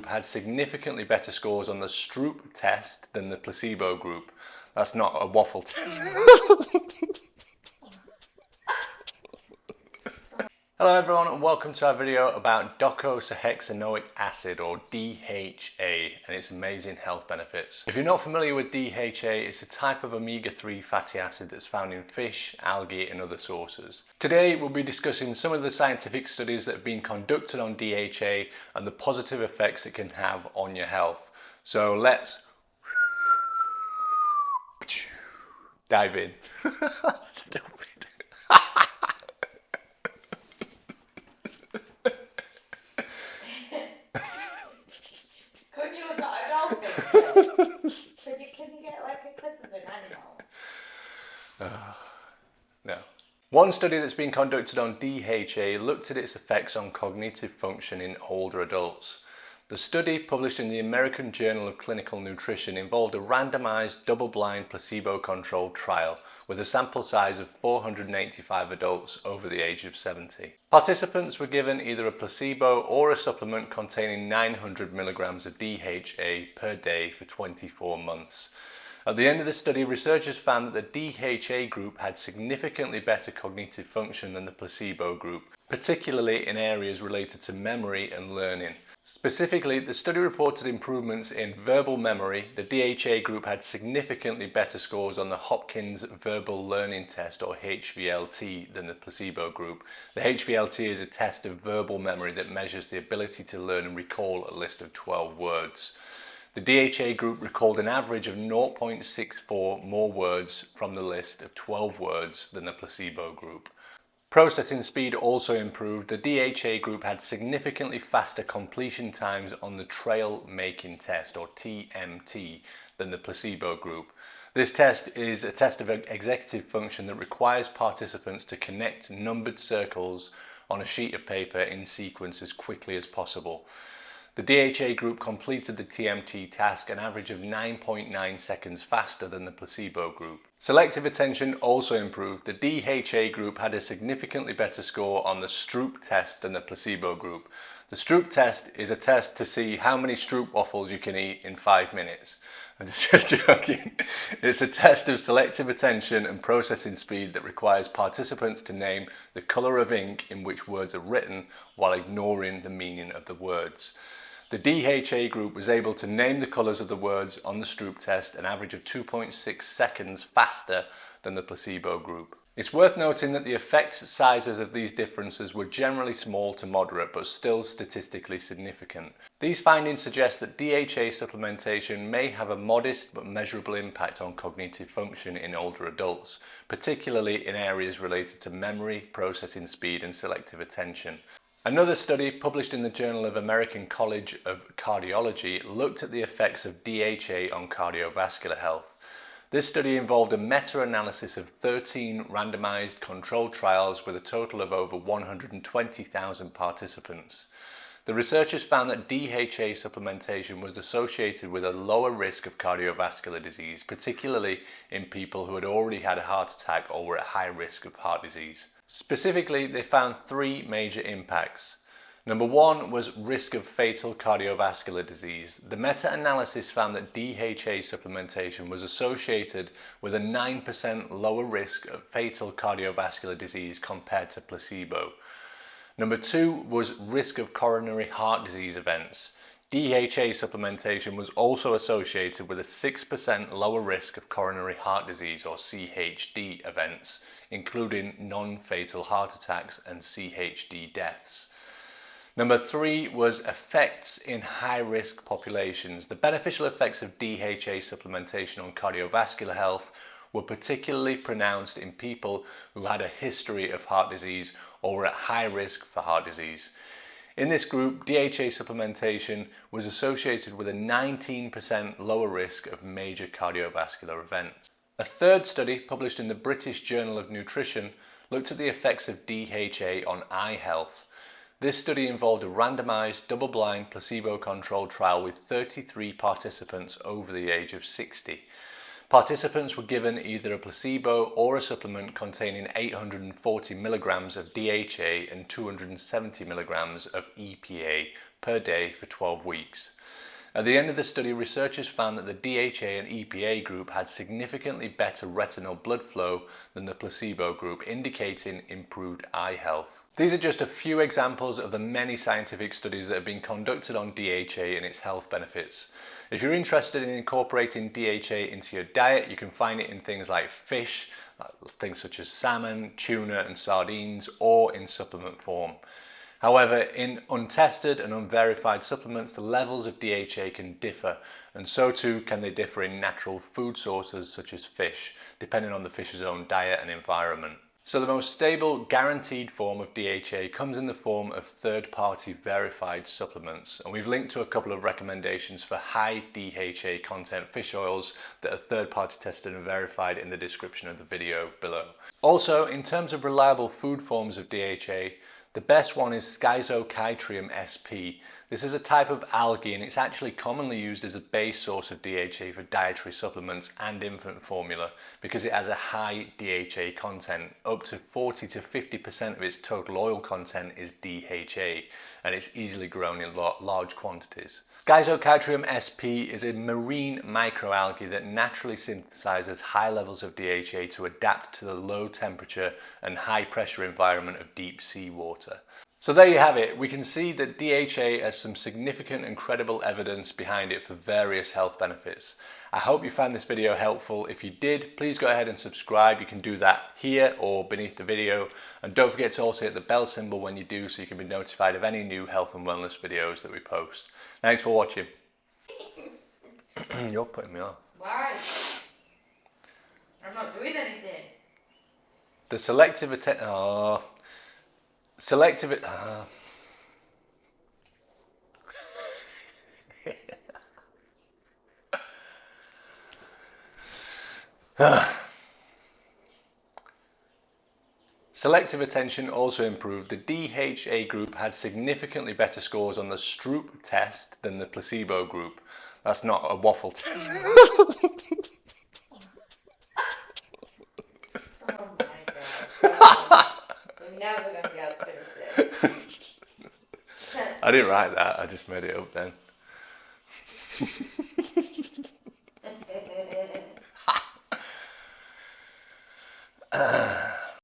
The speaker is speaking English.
had significantly better scores on the Stroop test than the placebo group. That's not a waffle test. Hello everyone and welcome to our video about Docosahexaenoic Acid or DHA and its amazing health benefits. If you're not familiar with DHA, it's a type of omega-3 fatty acid that's found in fish, algae and other sources. Today we'll be discussing some of the scientific studies that have been conducted on DHA and the positive effects it can have on your health. So let's dive in. Stupid. Can you get like a clip of an animal? No. One study that's been conducted on DHA looked at its effects on cognitive function in older adults. The study, published in the American Journal of Clinical Nutrition, involved a randomized, double-blind, placebo-controlled trial with a sample size of 485 adults over the age of 70. Participants were given either a placebo or a supplement containing 900 milligrams of DHA per day for 24 months. At the end of the study, researchers found that the DHA group had significantly better cognitive function than the placebo group, particularly in areas related to memory and learning. Specifically, the study reported improvements in verbal memory. The DHA group had significantly better scores on the Hopkins Verbal Learning Test or HVLT than the placebo group. The HVLT is a test of verbal memory that measures the ability to learn and recall a list of 12 words. The DHA group recalled an average of 0.64 more words from the list of 12 words than the placebo group. Processing speed also improved. The DHA group had significantly faster completion times on the trail making test or TMT than the placebo group. This test is a test of executive function that requires participants to connect numbered circles on a sheet of paper in sequence as quickly as possible. The DHA group completed the TMT task an average of 9.9 seconds faster than the placebo group. Selective attention also improved. The DHA group had a significantly better score on the Stroop test than the placebo group. The Stroop test is a test to see how many Stroop waffles you can eat in 5 minutes. I'm just joking. It's a test of selective attention and processing speed that requires participants to name the colour of ink in which words are written while ignoring the meaning of the words. The DHA group was able to name the colours of the words on the Stroop test an average of 2.6 seconds faster than the placebo group. It's worth noting that the effect sizes of these differences were generally small to moderate but still statistically significant. These findings suggest that DHA supplementation may have a modest but measurable impact on cognitive function in older adults, particularly in areas related to memory, processing speed and selective attention. Another study published in the Journal of American College of Cardiology looked at the effects of DHA on cardiovascular health. This study involved a meta-analysis of 13 randomized controlled trials with a total of over 120,000 participants. The researchers found that DHA supplementation was associated with a lower risk of cardiovascular disease, particularly in people who had already had a heart attack or were at high risk of heart disease. Specifically, they found 3 major impacts. Number 1 was risk of fatal cardiovascular disease. The meta-analysis found that DHA supplementation was associated with a 9% lower risk of fatal cardiovascular disease compared to placebo. Number 2 was risk of coronary heart disease events. DHA supplementation was also associated with a 6% lower risk of coronary heart disease or CHD events, including non-fatal heart attacks and CHD deaths. Number 3 was effects in high-risk populations. The beneficial effects of DHA supplementation on cardiovascular health were particularly pronounced in people who had a history of heart disease or were at high risk for heart disease. In this group, DHA supplementation was associated with a 19% lower risk of major cardiovascular events. A third study, published in the British Journal of Nutrition, looked at the effects of DHA on eye health. This study involved a randomized, double-blind, placebo-controlled trial with 33 participants over the age of 60. Participants were given either a placebo or a supplement containing 840 milligrams of DHA and 270 milligrams of EPA per day for 12 weeks. At the end of the study, researchers found that the DHA and EPA group had significantly better retinal blood flow than the placebo group, indicating improved eye health. These are just a few examples of the many scientific studies that have been conducted on DHA and its health benefits. If you're interested in incorporating DHA into your diet, you can find it in things like fish, things such as salmon, tuna and sardines, or in supplement form. However, in untested and unverified supplements, the levels of DHA can differ, and so too can they differ in natural food sources such as fish, depending on the fish's own diet and environment. So the most stable, guaranteed form of DHA comes in the form of third-party verified supplements, and we've linked to a couple of recommendations for high DHA content fish oils that are third-party tested and verified in the description of the video below. Also, in terms of reliable food forms of DHA, the best one is Docosahexaenoic Acid. This is a type of algae and it's actually commonly used as a base source of DHA for dietary supplements and infant formula because it has a high DHA content. Up to 40 to 50% of its total oil content is DHA and it's easily grown in large quantities. Docosahexaenoic Acid is a marine microalgae that naturally synthesizes high levels of DHA to adapt to the low temperature and high pressure environment of deep sea water. So there you have it. We can see that DHA has some significant and credible evidence behind it for various health benefits. I hope you found this video helpful. If you did, please go ahead and subscribe. You can do that here or beneath the video. And don't forget to also hit the bell symbol when you do so you can be notified of any new health and wellness videos that we post. Thanks for watching. You're putting me off. Why? I'm not doing anything. The selective attention... Selective... Selective attention also improved. The DHA group had significantly better scores on the Stroop test than the placebo group. That's not a waffle test. Oh my god. We're never going to be able to finish this. I didn't write that, I just made it up then.